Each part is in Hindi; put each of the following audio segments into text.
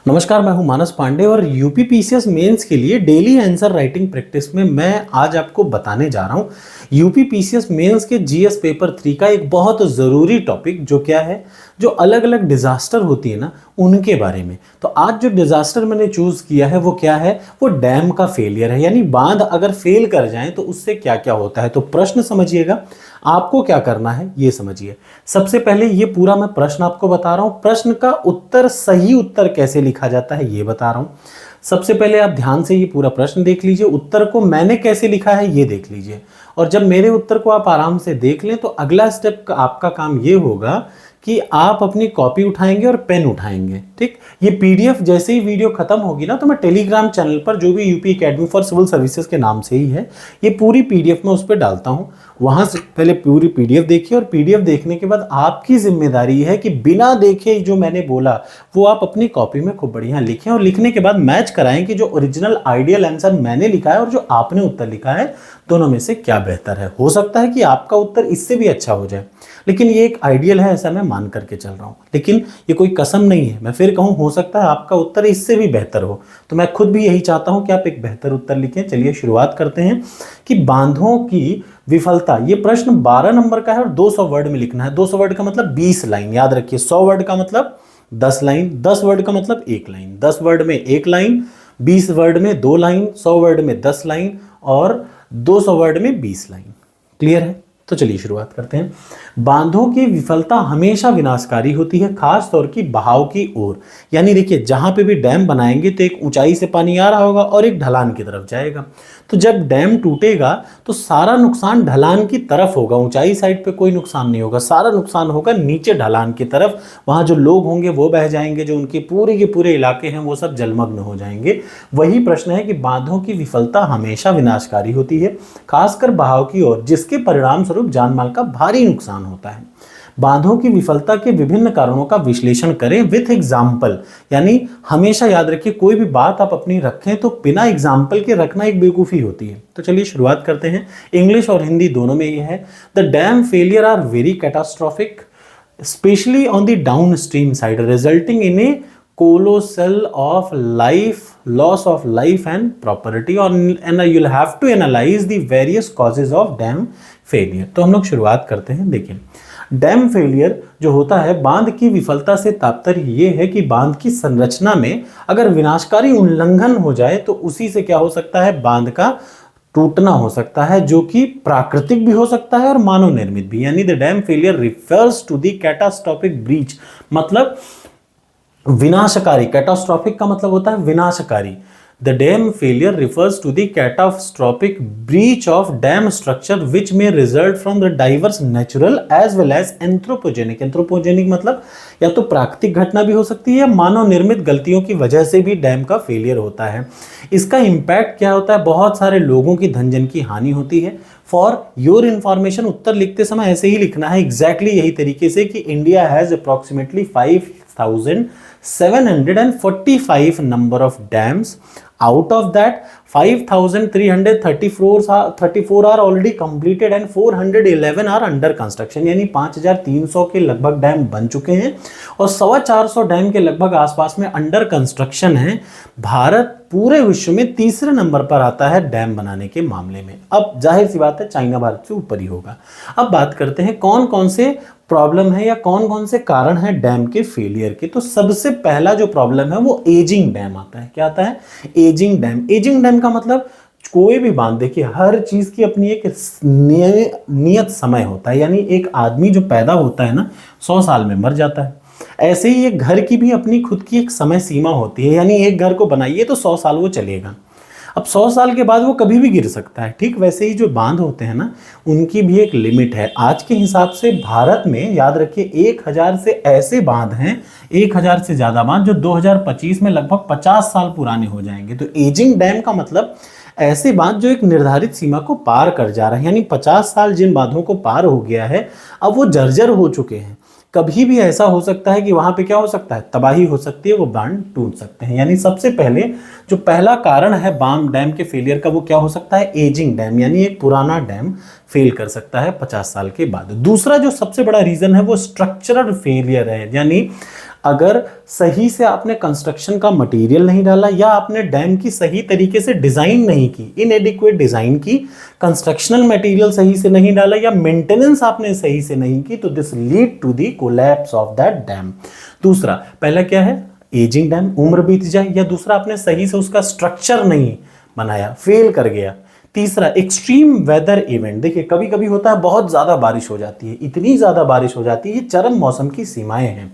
नमस्कार, मैं हूं मानस पांडे और यूपी पीसीएस मेंस के लिए डेली आंसर राइटिंग प्रैक्टिस में मैं आज आपको बताने जा रहा हूं यूपी पीसीएस मेंस के जीएस पेपर 3 का एक बहुत ज़रूरी टॉपिक जो क्या है, जो अलग अलग डिजास्टर होती है ना उनके बारे में। तो आज जो डिजास्टर मैंने चूज किया है वो क्या है, वो डैम का फेलियर है। यानी बांध अगर फेल कर जाए तो उससे क्या क्या होता है। तो प्रश्न समझिएगा, आपको क्या करना है ये समझिए। सबसे पहले ये पूरा मैं प्रश्न आपको बता रहा हूं, प्रश्न का उत्तर सही उत्तर कैसे लिखा जाता है ये बता रहा हूं। सबसे पहले आप ध्यान से ये पूरा प्रश्न देख लीजिए, उत्तर को मैंने कैसे लिखा है ये देख लीजिए। और जब मेरे उत्तर को आप आराम से देख लें तो अगला स्टेप आपका काम ये होगा कि आप अपनी कॉपी उठाएंगे और पेन उठाएंगे। ठीक, ये पीडीएफ जैसे ही वीडियो खत्म होगी ना तो मैं टेलीग्राम चैनल पर, जो भी UP academy for civil services के नाम से ही है, ये पूरी पीडीएफ में उस पर डालता हूँ। वहां से पहले पूरी पीडीएफ देखिए और पीडीएफ देखने के बाद आपकी जिम्मेदारी है कि बिना देखे जो मैंने बोला वो आप अपनी कॉपी में खूब बढ़िया लिखें और लिखने के बाद मैच कराएं कि जो ओरिजिनल आइडियल आंसर मैंने लिखा है और जो आपने उत्तर लिखा है दोनों में से क्या बेहतर है। हो सकता है कि आपका उत्तर इससे भी अच्छा हो जाए, लेकिन ये एक आइडियल है, ऐसा मैं मान करके चल रहा हूं। लेकिन ये कोई कसम नहीं है, मैं फिर कहूं हो सकता है आपका उत्तर इससे भी बेहतर हो। तो मैं खुद भी यही चाहता हूं कि आप एक बेहतर उत्तर लिखें। चलिए शुरुआत करते हैं कि बांधों की विफलता। ये प्रश्न 12 नंबर का है और 200 वर्ड में लिखना है। 200 वर्ड का मतलब 20 लाइन, याद रखिए। 100 वर्ड का मतलब 10 लाइन, 10 वर्ड का मतलब 1 लाइन, 10 वर्ड में 1 लाइन, 20 वर्ड में 2 लाइन, 100 वर्ड में 10 लाइन और 200 वर्ड में 20 लाइन। क्लियर है? तो चलिए शुरुआत करते हैं। बांधों की विफलता हमेशा विनाशकारी होती है, खास तौर की बहाव की ओर। यानी देखिए, जहां पे भी डैम बनाएंगे तो एक ऊंचाई से पानी आ रहा होगा और एक ढलान की तरफ जाएगा। तो जब डैम टूटेगा तो सारा नुकसान ढलान की तरफ होगा, ऊंचाई साइड पे कोई नुकसान नहीं होगा। सारा नुकसान होगा नीचे ढलान की तरफ। वहां जो लोग होंगे वो बह जाएंगे, जो उनके पूरे के पूरे इलाके हैं वो सब जलमग्न हो जाएंगे। वही प्रश्न है कि बांधों की विफलता हमेशा विनाशकारी होती है, खासकर बहाव की ओर, जिसके परिणाम स्वरूप जानमाल का भारी नुकसान होता है। बांधों की विफलता के विभिन्न कारणों का विश्लेषण करें विथ एग्जाम्पल। यानी हमेशा याद रखिए, कोई भी बात आप अपनी रखें तो बिना एग्जाम्पल के रखना एक बेवकूफ़ी होती है। तो चलिए शुरुआत करते हैं। इंग्लिश और हिंदी दोनों में ये है। The dam failure are very catastrophic, especially on the downstream side, resulting in a colossal of life loss of life and property, and you'll have to analyze the various causes of dam failure। तो हम लोग शुरुआत करते हैं। देखिए, डैम फेलियर जो होता है, बांध की विफलता से तात्पर्य ये है कि बांध की संरचना में अगर विनाशकारी उल्लंघन हो जाए तो उसी से क्या हो सकता है, बांध का टूटना हो सकता है, जो कि प्राकृतिक भी हो सकता है और मानव निर्मित भी। यानी the dam failure refers to the catastrophic breach, मतलब विनाशकारी। कैटास्ट्रॉफिक का मतलब होता है विनाशकारी। The dam failure refers to the catastrophic breach of dam structure which में result from the diverse natural as well as anthropogenic. Anthropogenic मतलब या तो प्राकृतिक घटना भी हो सकती है या मानव निर्मित गलतियों की वजह से भी डैम का फेलियर होता है। इसका इम्पैक्ट क्या होता है, बहुत सारे लोगों की धन जन की हानि होती है। फॉर योर इंफॉर्मेशन, उत्तर लिखते समय ऐसे ही लिखना है, एग्जैक्टली यही तरीके से कि India has approximately 5,745 number of dams. Out of that 5,334 are already completed and 411 are under construction। यानी 5,300 के लगभग डैम बन चुके हैं और 425 डैम के लगभग आसपास में अंडर कंस्ट्रक्शन है। भारत पूरे विश्व में तीसरे नंबर पर आता है डैम बनाने के मामले में। अब जाहिर सी बात है चाइना भारत से ऊपर ही होगा। अब बात करते हैं कौन कौन से प्रॉब्लम है या कौन कौन से कारण है डैम के फेलियर के। तो सबसे पहला जो प्रॉब्लम है वो एजिंग डैम आता है। क्या आता है? Ageing dam. एजिंग डैम का मतलब कोई भी बांध, देखिए हर चीज की अपनी एक नियत समय होता है। यानी एक आदमी जो पैदा होता है ना 100 साल में मर जाता है, ऐसे ही एक घर की भी अपनी खुद की एक समय सीमा होती है। यानी एक घर को बनाइए तो 100 साल वो चलेगा। अब 100 साल के बाद वो कभी भी गिर सकता है। ठीक वैसे ही जो बांध होते हैं ना, उनकी भी एक लिमिट है। आज के हिसाब से भारत में याद रखिए 1000 से ऐसे बांध हैं, 1000 से ज़्यादा बांध जो 2025 में लगभग 50 साल पुराने हो जाएंगे। तो एजिंग डैम का मतलब ऐसे बांध जो एक निर्धारित सीमा को पार कर जा रहे हैं। यानी 50 साल जिन बांधों को पार हो गया है, अब वो जर्जर हो चुके हैं। कभी भी ऐसा हो सकता है कि वहां पे क्या हो सकता है, तबाही हो सकती है, वो बांध टूट सकते हैं। यानी सबसे पहले जो पहला कारण है बाम डैम के फेलियर का वो क्या हो सकता है, एजिंग डैम। यानी एक पुराना डैम फेल कर सकता है 50 साल के बाद। दूसरा जो सबसे बड़ा रीजन है वो स्ट्रक्चरल फेलियर है। यानी अगर सही से आपने कंस्ट्रक्शन का मटेरियल नहीं डाला या आपने डैम की सही तरीके से डिजाइन नहीं की, इनएडिक्वेट डिजाइन की, कंस्ट्रक्शनल मटेरियल सही से नहीं डाला या मेंटेनेंस आपने सही से नहीं की, तो this lead to the collapse of that dam. दूसरा, पहला क्या है, एजिंग डैम, उम्र बीत जाए, या दूसरा आपने सही से उसका स्ट्रक्चर नहीं बनाया, फेल कर गया। तीसरा, एक्सट्रीम वेदर इवेंट, देखिए कभी कभी होता है बहुत ज्यादा बारिश हो जाती है, इतनी ज्यादा बारिश हो जाती है, ये चरम मौसम की सीमाएं हैं,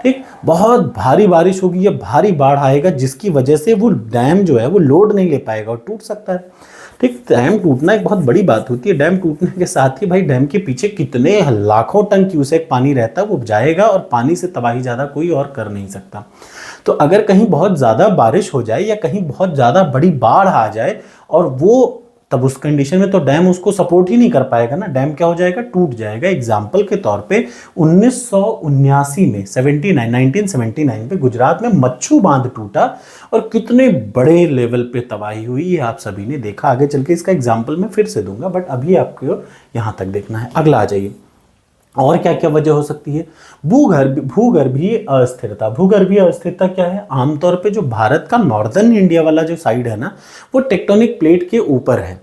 ठीक, बहुत भारी बारिश होगी या भारी बाढ़ आएगा जिसकी वजह से वो डैम जो है वो लोड नहीं ले पाएगा और टूट सकता है, ठीक। डैम टूटना एक बहुत बड़ी बात होती है। डैम टूटने के साथ ही भाई डैम के पीछे कितने लाखों टन क्यूसेक पानी रहता है वो जाएगा, और पानी से तबाही ज़्यादा कोई और कर नहीं सकता। तो अगर कहीं बहुत ज़्यादा बारिश हो जाए या कहीं बहुत ज़्यादा बड़ी बाढ़ आ जाए, और वो तब उस कंडीशन में तो डैम उसको सपोर्ट ही नहीं कर पाएगा ना, डैम क्या हो जाएगा, टूट जाएगा। एग्जाम्पल के तौर पे 1979 में 1979 पे गुजरात में मच्छू बांध टूटा और कितने बड़े लेवल पे तबाही हुई, ये आप सभी ने देखा। आगे चल के इसका एग्जाम्पल मैं फिर से दूंगा, बट अभी आपको यहाँ तक देखना है। अगला आ जाइए, और क्या क्या वजह हो सकती है। भूगर्भीय अस्थिरता। भूगर्भीय अस्थिरता क्या है, आमतौर पे जो भारत का नॉर्दर्न इंडिया वाला जो साइड है ना, वो टेक्टोनिक प्लेट के ऊपर है।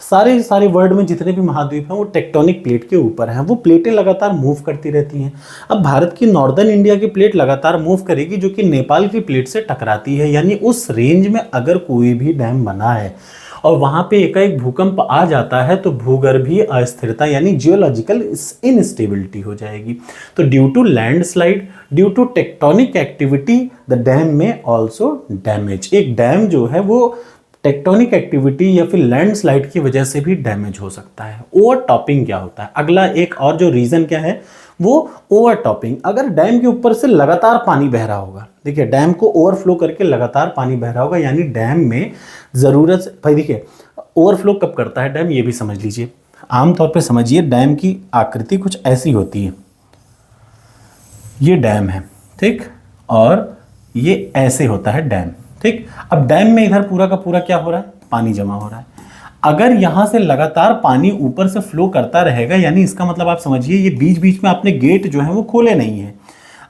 सारे वर्ल्ड में जितने भी महाद्वीप हैं वो टेक्टोनिक प्लेट के ऊपर हैं, वो प्लेटें लगातार मूव करती रहती हैं। अब भारत की नॉर्दर्न इंडिया की प्लेट लगातार मूव करेगी जो कि नेपाल की प्लेट से टकराती है, यानी उस रेंज में अगर कोई भी डैम बना है और वहां पे एकाएक भूकंप आ जाता है तो भूगर्भीय अस्थिरता यानी जियोलॉजिकल इनस्टेबिलिटी हो जाएगी। तो due to landslide, due to tectonic activity, the dam में ऑल्सो डैमेज। एक डैम जो है वो टेक्टोनिक एक्टिविटी या फिर लैंडस्लाइड की वजह से भी डैमेज हो सकता है। ओवर टॉपिंग क्या होता है, अगला एक और जो रीजन क्या है वो ओवर टॉपिंग। अगर डैम के ऊपर से लगातार पानी बह रहा होगा, देखिए डैम को ओवरफ्लो करके लगातार पानी बह रहा होगा, यानी डैम में जरूरत, भाई देखिए ओवरफ्लो कब करता है डैम, ये भी समझ लीजिए। आमतौर पे समझिए डैम की आकृति कुछ ऐसी होती है, ये डैम है, ठीक, और ये ऐसे होता है डैम, ठीक। अब डैम में इधर पूरा का पूरा क्या हो रहा है, पानी जमा हो रहा है। अगर यहां से लगातार पानी ऊपर से फ्लो करता रहेगा, यानी इसका मतलब आप समझिए ये बीच बीच में आपने गेट जो है वो खोले नहीं है।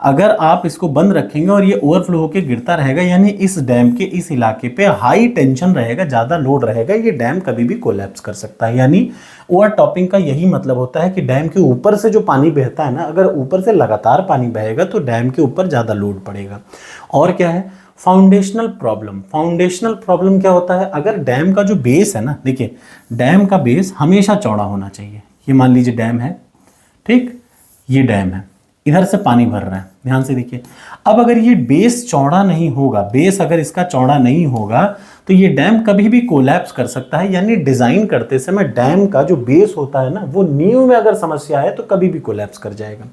अगर आप इसको बंद रखेंगे और ये ओवरफ्लो होकर गिरता रहेगा, यानी इस डैम के इस इलाके पे हाई टेंशन रहेगा, ज्यादा लोड रहेगा, ये डैम कभी भी कोलैप्स कर सकता है। यानी ओवर टॉपिंग का यही मतलब होता है कि डैम के ऊपर से जो पानी बहता है ना, अगर ऊपर से लगातार पानी बहेगा तो डैम के ऊपर ज्यादा लोड पड़ेगा। और क्या है, फाउंडेशनल प्रॉब्लम। फाउंडेशनल प्रॉब्लम क्या होता है, अगर डैम का जो बेस है ना, देखिए डैम का बेस हमेशा चौड़ा होना चाहिए। ये मान लीजिए डैम है, ठीक, ये डैम है, इधर से पानी भर रहा है, ध्यान से देखिए। अब अगर ये बेस चौड़ा नहीं होगा, बेस अगर इसका चौड़ा नहीं होगा तो ये डैम कभी भी कोलैप्स कर सकता है। यानी डिजाइन करते समय डैम का जो बेस होता है ना, वो नींव में अगर समस्या है तो कभी भी कोलैप्स कर जाएगा।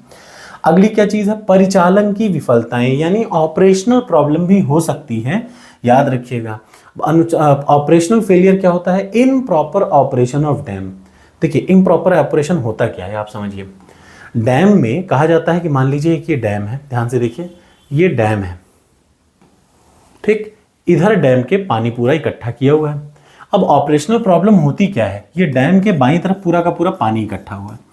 अगली क्या चीज है, परिचालन की विफलताएं, यानी ऑपरेशनल प्रॉब्लम भी हो सकती है, याद रखिएगा। ऑपरेशनल फेलियर क्या होता है, इनप्रॉपर ऑपरेशन ऑफ डैम। देखिए इनप्रॉपर ऑपरेशन होता क्या है, आप समझिए। डैम में कहा जाता है कि मान लीजिए कि ये डैम है, ध्यान से देखिए, ये डैम है, ठीक, इधर डैम के पानी पूरा इकट्ठा किया हुआ है। अब ऑपरेशनल प्रॉब्लम होती क्या है, ये डैम के बाईं तरफ पूरा का पूरा पानी इकट्ठा हुआ है।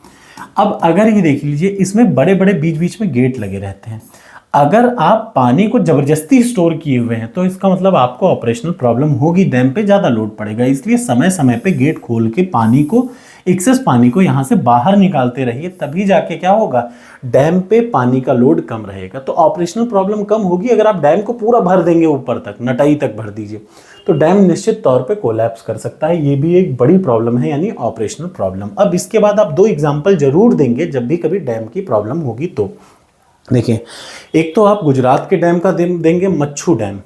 अब अगर ये देख लीजिए, इसमें बड़े बड़े बीच बीच में गेट लगे रहते हैं। अगर आप पानी को जबरदस्ती स्टोर किए हुए हैं तो इसका मतलब आपको ऑपरेशनल प्रॉब्लम होगी, डैम पे ज्यादा लोड पड़ेगा। इसलिए समय समय पे गेट खोल के पानी को, एक्सेस पानी को यहां से बाहर निकालते रहिए, तभी जाके क्या होगा, डैम पे पानी का लोड कम रहेगा। तो ऑपरेशनल प्रॉब्लम कम होगी। अगर आप डैम को पूरा भर देंगे, ऊपर तक नटाई तक भर दीजिए, तो डैम निश्चित तौर पे कोलैप्स कर सकता है। ये भी एक बड़ी प्रॉब्लम है, यानी ऑपरेशनल प्रॉब्लम। अब इसके बाद आप दो एग्जांपल जरूर देंगे जब भी कभी डैम की प्रॉब्लम होगी तो। देखिए, एक तो आप गुजरात के डैम का देंगे, मच्छू डैम।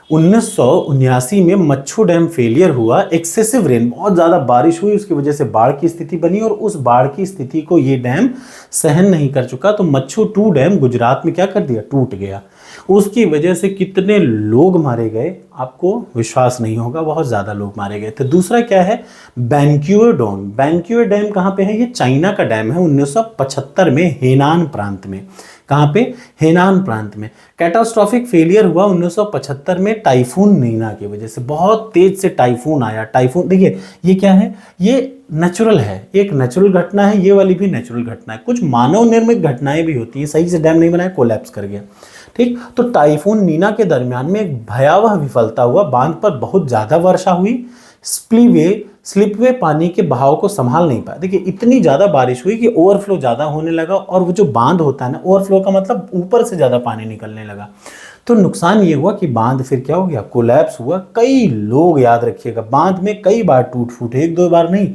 1979 में मच्छू डैम फेलियर हुआ, एक्सेसिव रेन, बहुत ज़्यादा बारिश हुई, उसकी वजह से बाढ़ की स्थिति बनी और उस बाढ़ की स्थिति को ये डैम सहन नहीं कर चुका, तो मच्छू 2 डैम गुजरात में क्या कर दिया, टूट गया। उसकी वजह से कितने लोग मारे गए आपको विश्वास नहीं होगा, बहुत ज़्यादा लोग मारे गए थे। दूसरा क्या है, बैंक्यूए डैम। बैंक्यूए डैम कहाँ पे है, ये चाइना का डैम है, 1975 में हेनान प्रांत में। कहाँ पे, हेनान प्रांत में। कैटास्ट्रॉफिक फेलियर हुआ 1975 में टाइफून नीना की वजह से, बहुत तेज से टाइफून आया। टाइफून देखिए ये क्या है, ये नेचुरल है, एक नेचुरल घटना है, ये वाली भी नेचुरल घटना है। कुछ मानव निर्मित घटनाएं भी होती हैं, सही से डैम नहीं बनाया, कोलैप्स कर गया, ठीक, तो टाइफून नीना के दरमियान में एक भयावह विफलता हुआ, बांध पर बहुत ज्यादा वर्षा हुई, स्लिपवे पानी के बहाव को संभाल नहीं पाया। देखिए इतनी ज्यादा बारिश हुई कि ओवरफ्लो ज्यादा होने लगा, और वो जो बांध होता है ना, ओवरफ्लो का मतलब ऊपर से ज्यादा पानी निकलने लगा। तो नुकसान ये हुआ कि बांध फिर क्या हो गया, कोलैप्स हुआ। कई लोग, याद रखिएगा, बांध में कई बार टूट फूट, एक दो बार नहीं,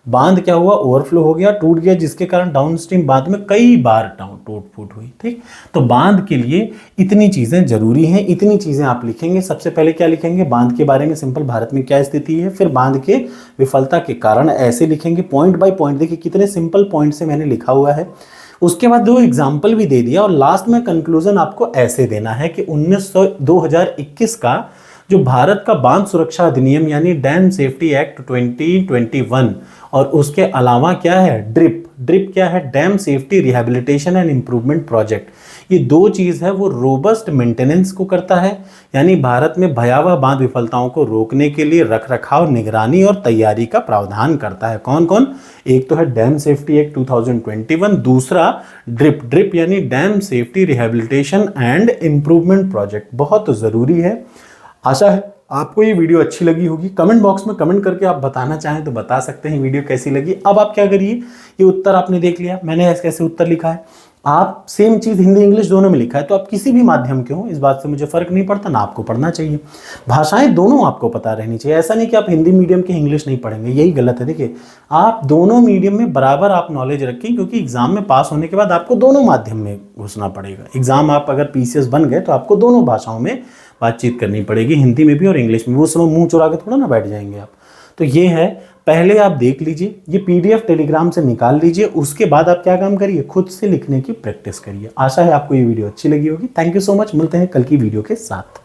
बांध क्या हुआ, ओवरफ्लो हो गया, टूट गया, जिसके कारण डाउनस्ट्रीम बांध में कई बार टूट फूट हुई। ठीक, तो बांध के लिए इतनी चीजें जरूरी हैं, इतनी चीजें आप लिखेंगे। सबसे पहले क्या लिखेंगे, बांध के बारे में सिंपल, भारत में क्या स्थिति है, फिर बांध के विफलता के कारण, ऐसे लिखेंगे पॉइंट बाय पॉइंट। देखिए कितने सिंपल पॉइंट से मैंने लिखा हुआ है। उसके बाद दो एग्जाम्पल भी दे दिया, और लास्ट में कंक्लूजन आपको ऐसे देना है कि 2021 का जो भारत का बांध सुरक्षा अधिनियम यानी डैम सेफ्टी एक्ट 2021, और उसके अलावा क्या है, ड्रिप क्या है, dam safety rehabilitation and improvement project, ये दो चीज है, वो रोबस्ट मेंटेनेंस को करता है, यानी भारत में भयावह बांध विफलताओं को रोकने के लिए रख रखाव, निगरानी और तैयारी का प्रावधान करता है। कौन कौन, एक तो है डैम सेफ्टी एक्ट 2021, दूसरा ड्रिप यानी dam safety rehabilitation and improvement project. बहुत जरूरी है। आशा है आपको ये वीडियो अच्छी लगी होगी। कमेंट बॉक्स में कमेंट करके आप बताना चाहें तो बता सकते हैं वीडियो कैसी लगी। अब आप क्या करिए, ये उत्तर आपने देख लिया, मैंने ऐसे कैसे उत्तर लिखा है, आप सेम चीज हिंदी इंग्लिश दोनों में लिखा है, तो आप किसी भी माध्यम के हो, इस बात से मुझे फर्क नहीं पड़ता, ना आपको पढ़ना चाहिए। भाषाएं दोनों आपको पता रहनी चाहिए। ऐसा नहीं कि आप हिंदी मीडियम के इंग्लिश नहीं पढ़ेंगे, यही गलत है। देखिए आप दोनों मीडियम में बराबर आप नॉलेज रखें, क्योंकि एग्जाम में पास होने के बाद आपको दोनों माध्यम में घुसना पड़ेगा। एग्जाम आप अगर पीसीएस बन गए तो आपको दोनों भाषाओं में बातचीत करनी पड़ेगी, हिंदी में भी और इंग्लिश में। वो समय मुंह चुरा के थोड़ा ना बैठ जाएंगे आप। तो ये है, पहले आप देख लीजिए, ये पीडीएफ टेलीग्राम से निकाल लीजिए, उसके बाद आप क्या काम करिए, खुद से लिखने की प्रैक्टिस करिए। आशा है आपको ये वीडियो अच्छी लगी होगी। थैंक यू सो मच, मिलते हैं कल की वीडियो के साथ।